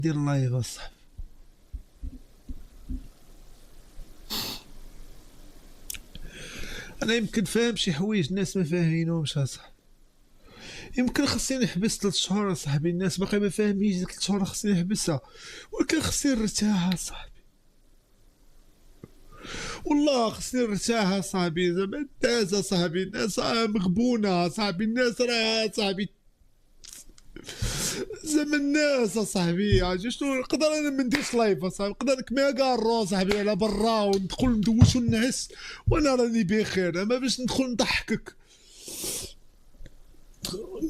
دير لايف اصاحبي. انا يمكن فاهم شي حوايج الناس ما فاهمينهمش اصاحبي. يمكن خصني نحبس 3 شهور اصاحبي، الناس باقي ما فاهمينش ديك 3 شهور خصني نحبسها، ولكن خصني نرتاح اصاحبي. والله خصني نرتاح اصاحبي. زعما الناس اصاحبي، الناس مغبونة اصاحبي، الناس راه اصاحبي. زعما الناس اصاحبي عرفتي شنو نقدر انا ما نديرش لايف اصاحبي، نقدر كارو اصاحبي على برا وندخل ندوش الناس وانا راني بخير، اما باش ندخل نضحكك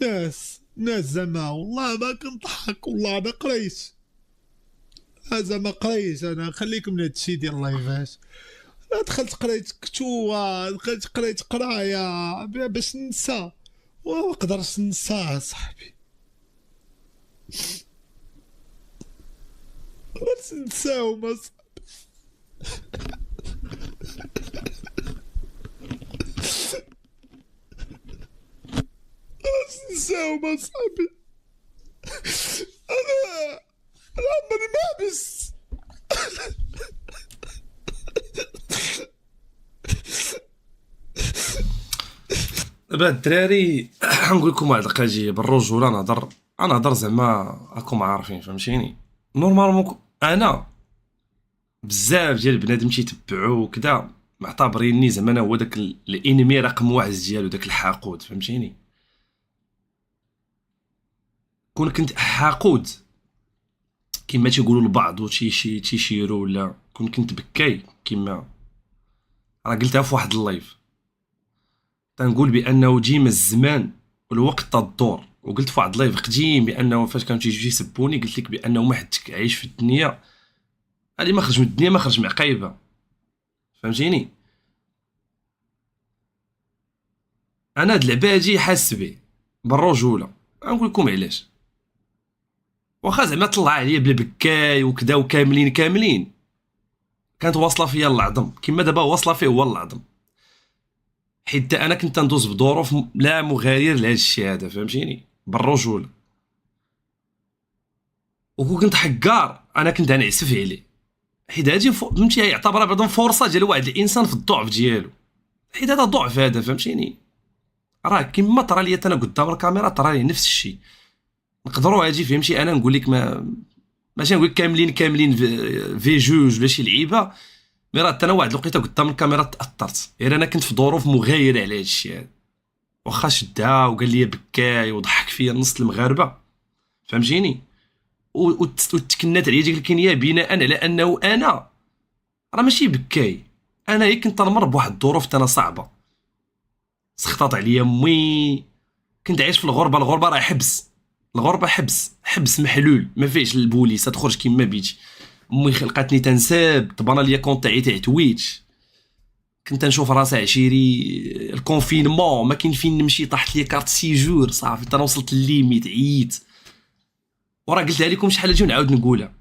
ناس زعما والله ما كنضحك. والله انا قريت، زعما قريت. انا خليكم من هادشي ديال اللايفات. انا دخلت قريت كتوبه، دخلت قريت قرايه باش ننسى، وما نقدرش ننسى صاحبي. بس نساهم نساهم اصاحبي. انا عمري ما بس. دابا الدراري نقول لكم واحد القضيه بالرجوله. نهضر زعما راكم عارفين فهمتيني. نورمالمون انا بزاف ديال البنادم تيتبعوا وكذا معتبريني زعما انا هو داك الانمي رقم واحد ديالو، داك الحاقود فهمتيني. كون كنت حاقود كما تيقولوا البعض تيشيروا، ولا كنت بكاي كما راه قلتها في واحد اللايف، تنقول بانه ديما الزمان والوقت تدور. وقلت في واحد اللايف قديم بانه فاش كانوا تيجيو يسبوني قلت لك بانه ما حدك عايش في الدنيا اللي ما خرج من الدنيا ما خرج معقيبه فهمتيني. انا هاد اللعبه هادي حاس به بالرجوله. نقول لكم علاش. واخا زعما طلع عليا بلا بكاي وكذا وكاملين كانت واصله فيا العظم كما دابا واصله فيه هو العظم، حيت انا كنت ندوز بظروف لا مغاير لهاد الشيء هذا فهمتيني بالرجوله. وكنت حقار انا كنت نعسف عليه، حيت هادي فهمتي يعتبرها بعضهم فرصه ديال واحد الانسان في الضعف ديالو، حيت هذا ضعف هذا فهمتيني. راه كيما طرا ليا انا قدام الكاميرا طرا لي نفس الشيء. نقدروا هادي فهمتي انا نقول لك ماشي نقول لك كاملين في جوج ولا شي لعيبه، مي راه انا واحد الوقيته قدام الكاميرا تاثرت، غير انا كنت في ظروف مغايره على هاد الشيء هذا. واخا شدها وقال لي بكاي وضحك فيا نص المغاربه فهمتيني، وتكنات عليا ديك الكنيه بناء على انه انا راه ماشي بكاي، انا هي كنت نمر بواحد الظروف انا صعبه. سخطات عليا امي، كنت عايش في الغربه راه حبس. الغربه حبس محلول ما فيهش البوليس تخرج كيما بيتي. امي خلقاتني تنساب طبانا ليا كونط تاع تويتش، كنت نشوف راسي عشيري الكونفينمون ما كاين فين نمشي، طاحت لي كارت سيجور صافي انا وصلت لليميت عييت. وراه قلتها لكم شحال هادي ونعاود نقولها،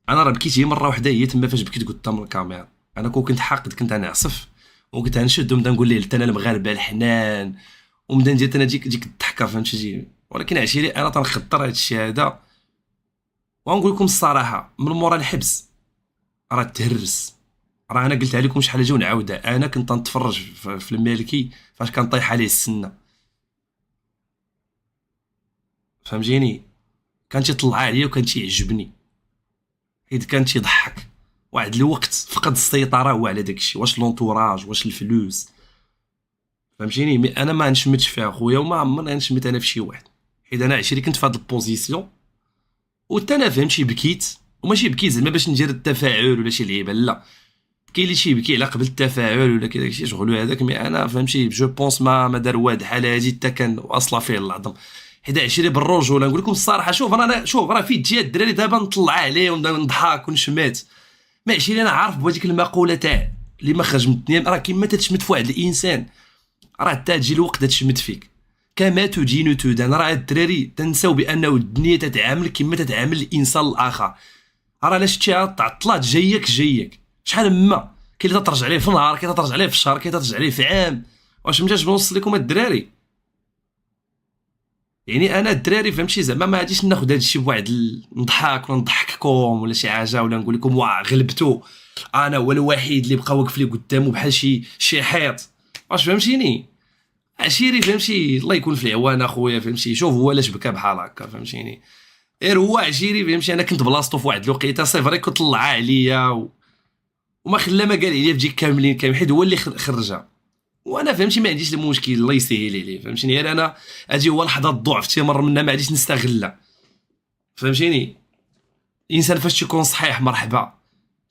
انا راه بكيت هي مره وحده هي تما فاش بكيت قدام الكاميرا. انا كنت حاقد كنت نعصف وكنت نشد ونبدا نقول ليه انا المغاربه الحنان ومبدا ندير انا ديك الضحكه فهمتي. ولكن عشيري انا تنخطر هاد الشيء هذا. ونقول لكم الصراحه من مورا الحبس راه تهرس. راه انا قلتها لكم شحال هادي ونعاودها، انا كنت نتفرج في المالكي فاش كان طايح عليه السنه فهمتيني، كان تيطلع عليا وكان تيعجبني حيت كان تيضحك. واحد الوقت فقد السيطره هو على داكشي، واش لونطوراج واش الفلوس فهمتيني. مي انا ما نشمتش فيها خويا وما عمرني نشمت انا في شي واحد، حيت انا عشري كنت في هاد البوزيسيون انا فهمتي بكيت. وماشي بكيت زعما باش ندير التفاعل ولا شي لعيبه، لا كاين اللي تيبكي على قبل التفاعل ولا كذا شي شغلو هذاك. مي انا فهمتي جو بونس ما دار واد حال هادي حتى كان واصله فيه العظم. حيت عشري بالرجوله نقول لكم الصراحه. شوف راه في جهه الدراري دابا نطلع عليه ونضحك ونشمات. ما عشري انا عارف بهذيك المقوله تاع اللي ما خرج من الدنيا راه كيما تتشمت في واحد الانسان راه حتى تجي الوقت تشمت فيك كما تدين تدان. راه الدراري تنساو بانه الدنيا تتعامل كما تتعامل الانسان الاخر. راه لا شتيها تعطلات جايك شحال ما كاين اللي ترجع عليه في نهار، كاين ترجع عليه في شهر، كاين ترجع عليه في عام. واش فهمتاش بنوصل لكم الدراري؟ يعني انا الدراري فهمتي زعما ما غاديش ناخذ هذا الشيء بواحد نضحك ولا نضحككم ولا شي حاجه ولا نقول لكم واه غلبتو انا هو الوحيد اللي بقى واقف لي قدامه بحال شي حيط. واش فهمتيني؟ عشيري فهمتي الله يكون في العوان اخويا فهمتي. شوف هو علاش بكى بحال هكا فهمتيني. غير هو عشيري فهمتي انا كنت بلاصتو في واحد الوقيته سي فري كنت طلع عليا وما خلا ما قال عليا بجي كاملين حيت هو اللي خرجها. وانا فهمتي ما عنديش المشكل الله يسهل عليه فهمتيني. غير انا هادي هو لحظه الضعف تيمر منها ما غاديش نستغلها فهمتيني. الانسان فاش تيكون صحيح مرحبا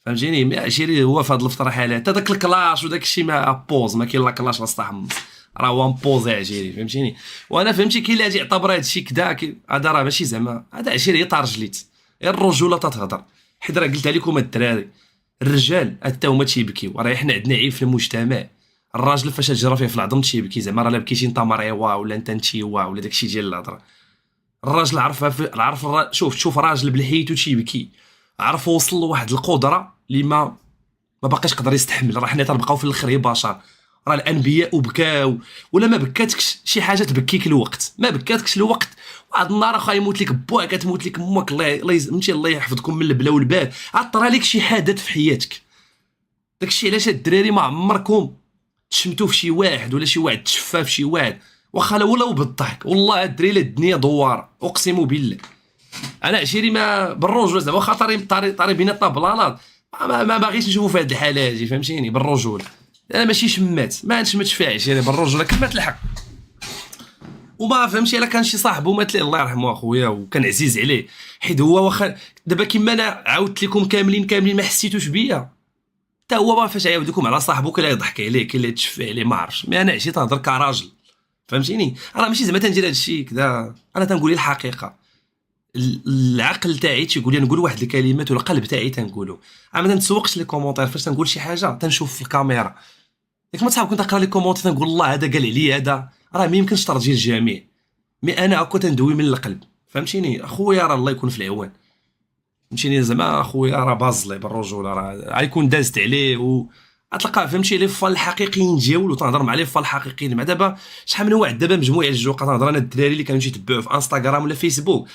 فهمتيني. عشيري هو في هاد الفتره حالات حتى داك الكلاش وداك الشيء ما بوز ما كاين لا كلاش لا حمص راه هو مبوزي عشيري فهمتيني. وانا فهمتي كاين اللي غادي يعتبر هاد الشيء كدا هذا راه ماشي زعما هذا عشيري طار جليت. غير الرجوله تتهضر حيت راه قلتها لكم الدراري الرجال حتى هما تيبكيو. راه حنا عندنا عيب في المجتمع الراجل فاش تجرى فيه في العظم تيبكي زعما راه لا بكيتي انت مريوا ولا انت نتيوا ولا داكشي ديال الهضره. الراجل عرف شوف راجل بلحيتو تيبكي عرف وصل لواحد القدره اللي ما باقاش يقدر يستحمل. راه حنا تنبقاو في الاخر هي بشر. راه الانبياء بكاو ولا ما بكاتكش شي حاجه تبكيك الوقت ما بكاتكش الوقت. واحد النهار اخا يموت لك باك كتموت لك امك الله يحفظكم من البلا والبال عطرا لك شي حدث في حياتك. داكشي علاش الدراري ما عمركم تشمتوا في شي واحد ولا شي واحد تشفى في شي واحد واخا ولو بالضحك. والله الدراري لا الدنيا دوار اقسم بالله. انا عشيري ما بالرجوله زعما واخا طاري بيناتنا بلانات ما باغيش نشوفو في هاد الحاله هادي فهمتيني. بالرجوله انا ماشي شمات ما نشمتش فيها عشيري بالرجوله كلمه الحق. وما فهمتي الا كان شي صاحبو مات ليه الله يرحمه اخويا وكان عزيز عليه حيت هو واخا دابا كيما انا عاودت لكم كاملين ما حسيتوش بيا حتى هو فاش عاود لكم على صاحبو كاين اللي يضحك عليه كاين اللي تشفى عليه ما عرفتش. مي انا عشيت نهضر كراجل فهمتيني. راه ماشي زعما تندير هذا الشيء كذا انا تنقول الحقيقه. العقل تاعي تيقول لي نقول واحد الكلمات والقلب تاعي تنقولو. ما تنسوقش لي كومونتير فاش تنقول شي حاجه تنشوف في الكاميرا. ياك ما تصحاب كنت نقرا لي كومونتير تنقول الله هذا قال عليا هذا راه ما يمكنش ترضي الجميع. مي انا هكا تندوي من القلب فهمتيني. اخويا راه الله يكون في العوان فهمتيني زعما اخويا راه باز لي بالرجوله راه غيكون دازت عليه و غتلقى فهمتي لي فال الحقيقيين ديالو تنهضر مع لي فال الحقيقيين. مع دابا شحال من واحد دابا مجموعه الجوقه تنهضر انا الدراري اللي كانوا تيتبعوا في انستغرام ولا فيسبوك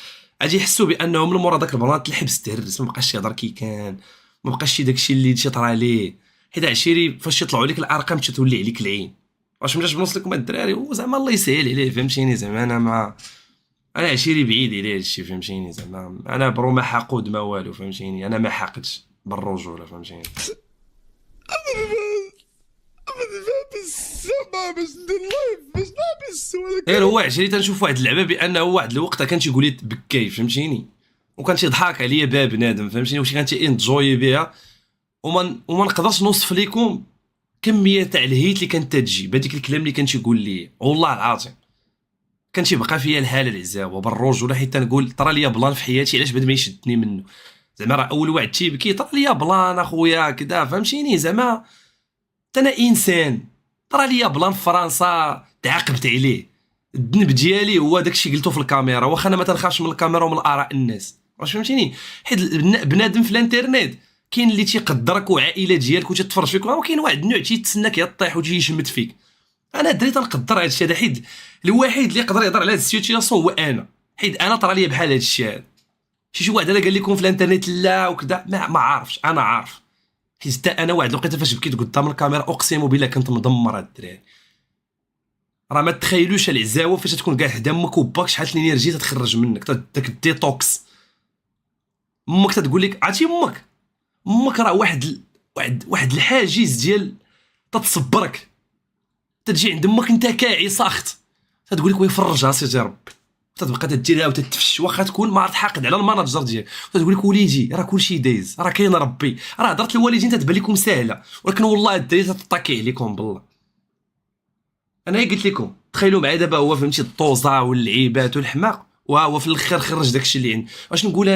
غادي يحسوا بانهم من مورا داك البلان الحبس تهرس ما بقاش يهضر كي كان ما بقاش شي داكشي اللي طرا ليه. حيت عشيري فاش يطلعوا لك الارقام تولي عليك العين. واش مجاش بنوصل لكم الدراري وزعما الله يسهل عليه فهمتيني. زعما انا عشيري بعيد عليه هادشي فهمتيني. زعما انا برو ما حقود ما والو فهمتيني. انا ما حاقدش بالرجوله فهمتيني. باش ندير لايف باش نعبس غير هو عشيري تنشوف واحد اللعبه بانه واحد الوقت كان تيقول لي بكاي فهمتيني وكان تيضحك عليا باب بنادم فهمتيني وشي كان تينجوي بها وما نقدرش نوصف لكم كميه تاع الهيت اللي كانت تجي بهذيك الكلام اللي كان تيقول لي. والله العظيم كان تيبقى فيا الحال العزاوه بالرجوله حيت تنقول طرا ليا بلان في حياتي علاش بدا ما يشدني منه. زعما راه اول واحد تيبكي طرا ليا بلان اخويا كذا فهمتيني. زعما انا انسان طرا ليا بلان في فرنسا تعاقبت عليه. الذنب ديالي هو داكشي قلتو في الكاميرا واخا انا ما تنخافش من الكاميرا ومن اراء الناس واش فهمتيني. حيت بنادم في الانترنت كاين اللي تيقدرك وعائله ديالك وتتفرج فيك وكاين واحد النوع تيتسناك يا طيح وتجي يشمت فيك. انا دريت نقدر هذا الشيء هذا حيت الوحيد اللي يقدر يهضر على هذا السيتياسيون هو انا. حيت انا طرا ليا بحال هذا الشيء هذا. شي واحد قال لكم في الانترنت لا وكذا ما عارفش انا عارف. حيت انا واحد الوقيته فاش بكيت قدام الكاميرا اقسم بالله كنت مدمر هاد الدراري. راه ما تخيلوش العزاوه فاش تكون قاعد حدا امك وباك شحال الانرجي تتخرج منك داك الديتوكس. امك تتقول لك عرفتي امك راه واحد الحاجز ديال تتصبرك. تجي عند امك انت كاعي ساخط تتقول لك وي فرجها سيدي ربي تتبقى تديرها وتتفش واخا تكون ما حاقد على الماناجر ديالك تتقول لك وليدي راه كلشي دايز راه كاين ربي راه هضرت الوالدين تتبان لكم ساهله ولكن والله الدراري تطاكي عليكم بالله. انا قلت لكم تخيلوا معايا دابا هو فهمتي الطوزه واللعيبات والحماق وهو في الاخر خرج داكشي اللي عندي. واش نقول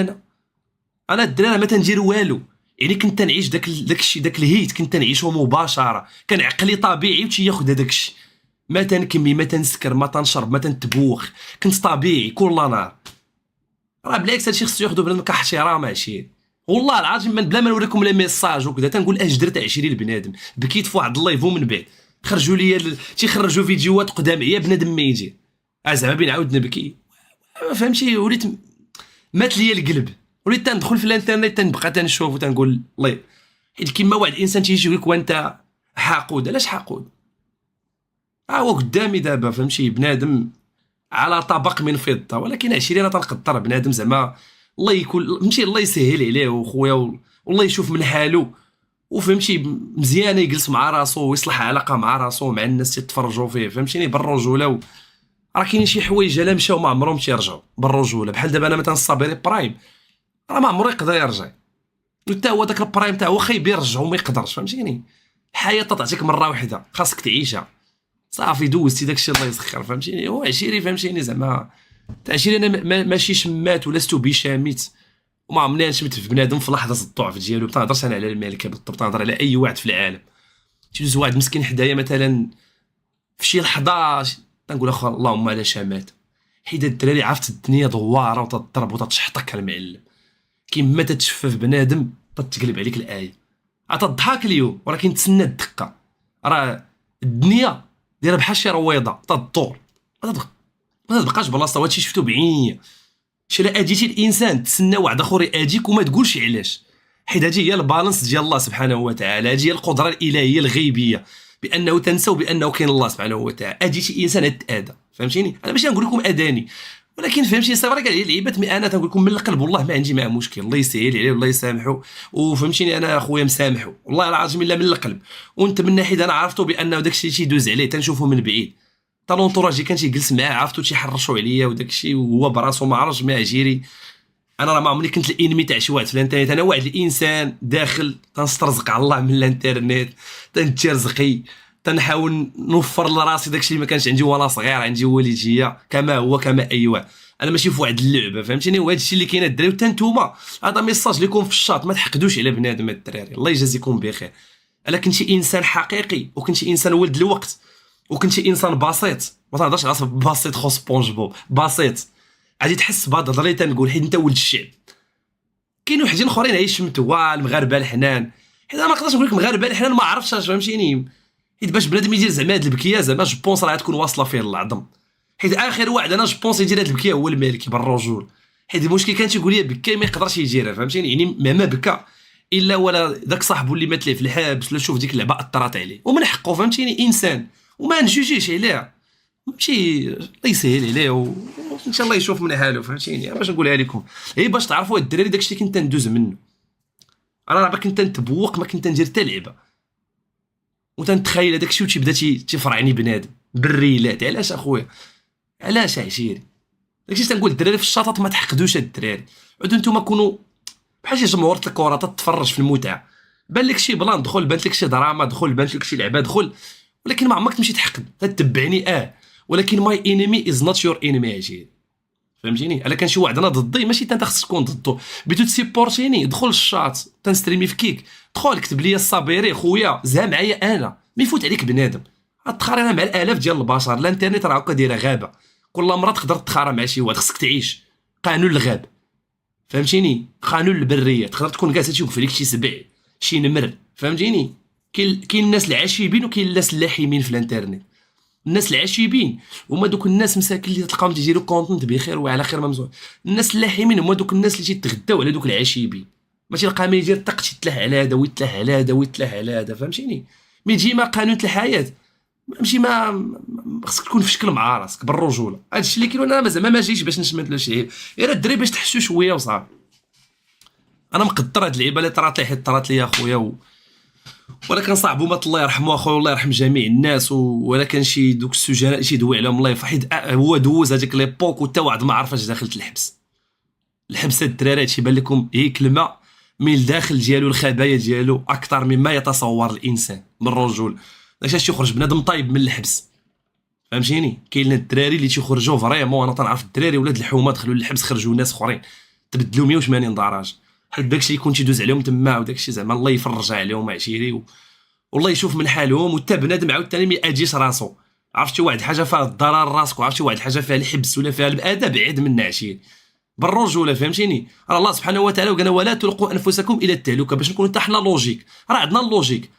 انا الدراري ما تندير والو يعني كنت نعيش داكشي داك الهيت كنت نعيشه مباشره. كان عقلي طبيعي وتياخذ هداكشي ما تنكمي ما تنسكر ما تنشرب ما تنتبوخ كنت طبيعي كل نهار. راه بالعكس هادشي خصو ياخذو بنادم كاحترام عشير. والله العظيم بلا ما نوريكم لي ميساج وكذا تنقول اش درت عشيري البنادم. بكيت في واحد اللايف ومن بعد خرجوا لي تيخرجوا فيديوهات قدام عيا بنادم ما يجي زعما بين عاود نبكي فهمتي وليت مات ليا القلب، وليت تندخل في الانترنت تنبقى تنشوف وتنقول الله، حيت كيما واحد الانسان تيجي يقول لك وانت حاقود. علاش حاقود؟ هو قدامي دابا فهمتي بنادم على طبق من فضه، ولكن عشيري انا تنقدر بنادم زعما الله يكون فهمتي الله يسهل عليه وخويا والله يشوف من حاله، وفهمتي مزيان يجلس مع راسو ويصلح علاقه مع راسو مع الناس تتفرجوا فيه فهمتيني بالرجوله. راه كاينين شي حوايج الا مشاو ما عمرهم تيرجعوا بالرجوله، بحال دابا انا مثلا الصابري برايم راه ما عمرو يقدر يرجع، حتى هو داك البرايم تاعو واخا يبي يرجعو ما يقدرش فهمتيني. الحياه تعطيك مره واحده خاصك تعيشها صافي، دوزتي داكشي الله يسخر فهمتيني. هو عشيري فهمتيني زعما عشيري انا ماشي شمات ولست بشامت، وما عمرني نشمت في بنادم في لحظه الضعف ديالو. ما تنهضرش انا على الملكه بالضبط، تنهضر على اي واحد في العالم. تيدوز واحد مسكين حدايا مثلا في شي لحظه تنقول اخو اللهم على شمات، حيت الدراري عرفت الدنيا دواره وتضرب وتتشحطك المعلم. كيما تتشفى بنادم تتقلب عليك الايه. تضحك اليوم ولكن تسنى الدقه، راه الدنيا دايره بحال شي رويضه تدور ما تبقاش بلاصه. وهادشي شفتو بعينيا. شلا اديتي الانسان تسنى واحد اخر ياديك وما تقولش علاش، حيت هذه هي البالانس ديال الله سبحانه وتعالى، هذه هي القدره الالهيه الغيبيه بانه تنسوا بانه كاين الله سبحانه وتعالى. اديتي انسان اتادى فهمتيني. انا ماشي نقول لكم اداني، ولكن فهمتي صافي راه كاع لعيبات. مي انا تنقول لكم من القلب والله ما عندي معاه مشكل، الله يسهل عليه والله يسامحه وفهمتيني. انا اخويا مسامحه والله العظيم الا من القلب. وانت من ناحيه انا عرفتو بانه داكشي تيدوز عليه تنشوفه من بعيد، تا لونطوراج كان تيجلس معاه عرفتو تيحرشوا عليا وداكشي وهو براسو ما عرفش ما جيري. انا راه ما عمرني كنت الانمي تاع شي واحد في الانترنت، انا واحد الانسان داخل تنسترزق على الله من الانترنت، تنترزقي تنحاول نوفر لراسي داكشي اللي ما كانش عندي وانا صغير، عندي والديا كما هو كما اي واحد. انا ماشي في واحد اللعبه فهمتيني. وهذا الشيء اللي كاين الدراري حتى نتوما، هذا ميساج لكم في الشاط، ما تحقدوش على بنادم الدراري الله يجازيكم بخير. الا كنتي انسان حقيقي وكنتي انسان ولد الوقت وكنتي انسان بسيط، ما تهضرش على بسيط خو سبونج بوب بسيط، غادي تحس بهاد الهضره اللي تنقول حيت انت ولد الشعب. كاين وحدين اخرين يشمتوا المغاربه الحنان، حيت انا ما نقدرش نقول لك مغاربه الحنان ما عرفتش فهمتيني. حيت باش بنادم يدير زعما هاد البكيه زعما جوبونس راه تكون واصله فيه العظم، حيت اخر واحد انا جوبونس يدير هاد البكيه هو المالكي بالرجول. حيت المشكل كان تيقول لي بكى ما يقدرش يديرها فهمتيني، يعني ما بكى الا ولا داك صاحبو اللي مات ليه في الحبس ولا شوف ديك اللعبه اثرت عليه ومن حقه فهمتيني انسان وما نجوجيش عليها. ماشي الله يسهل عليه وان شاء الله يشوف من حاله فهمتيني. باش نقولها لكم هي باش تعرفوا الدراري داكشي اللي كنت ندوز منه. انا راه كنت نتبوق ما كنت ندير حتى لعبه وتنتخيل داكشي وتيبدا تيفرعني بنادم بالريلات. علاش اخويا علاش عشيري داكشي تنقول الدراري في الشاطط ما تحقدوش هاد الدراري. عودوا نتوما كونوا بحال شي جمهور الكره تتفرج في المتعه، بان لك شي بلان دخل، بان لك شي دراما دخل، بان لك شي لعبه دخل، ولكن ما عمرك تمشي تحقد تتبعني ولكن ماي انمي از نوت يور انمي اجي فهمتيني. الا كان شي واحد انا ضدي ماشي انت خصك تكون ضده، بيتو تسيبورتيني دخل الشات تنستريمي في كيك، دخل كتب لي الصابيري خويا زها معايا انا ما يفوت عليك بنادم. تخارى انا مع الالاف ديال البشر، الانترنت راه هكا دايره غابه، كل مره تقدر تخارى مع شي واحد، خصك تعيش قانون الغاب فهمتيني، قانون البريه. تقدر تكون كاع تشوف فيك شي سبع شي نمر فهمتيني. كاين الناس العاشبين وكاين الناس اللاحمين في الانترنت. الناس العاشبين هما دوك الناس مساكين اللي تلقاهم تيديروا كونتنت بخير وعلى خير ممزون. الناس اللاحمين هما دوك الناس اللي تيتغداو على دوك العاشبين، ماشي تلقى ما يدير طق تتلاح على هذا ويتلاح على هذا ويتلاح على هذا فهمتيني. مي ديما قانون الحياه ماشي ما خصك تكون في شكل مع راسك بالرجوله. هادشي اللي كاين. انا زعما ما جيتش باش نشمت لا شي غير الدري باش تحسوا شويه وصافي. انا مقدر هاد اللعيبه اللي طرات لي حيت طرات لي اخويا ولكن صاحبو الله يرحمه اخويا والله يرحم جميع الناس ولكن شي دوك السجناء شي دوي عليهم الله يفحيد. هو دوز هذيك ليبوك وتا واحد ما عرفاش داخلت الحبس الدراري. هادشي بان لكم هي كلمه من الداخل ديالو الخبايا ديالو اكثر مما يتصور الانسان من الرجل. داكشي يخرج بنادم طيب من الحبس فهمتيني. كاين الدراري اللي تيخرجوا فريمون، انا تنعرف الدراري ولاد الحومه دخلوا للحبس خرجوا ناس اخرين تبدلوا 180 درجه، حيت داكشي اللي كنت يدوز عليهم تما وداكشي زعما الله يفرج عليهم عشيري والله يشوف من حالهم. وتا بنادم عاوتاني ما ياجيش راسو، عرفتي واحد الحاجه فيها الضرر راسك وعرفتي واحد الحاجه فيها الحبس ولا فيها الادب بعيد من عشيري بالرجوله فهمتيني. راه الله سبحانه وتعالى قال ولا تلقوا انفسكم الى التهلكه باش نكونوا حتى حنا لوجيك. راه عندنا اللوجيك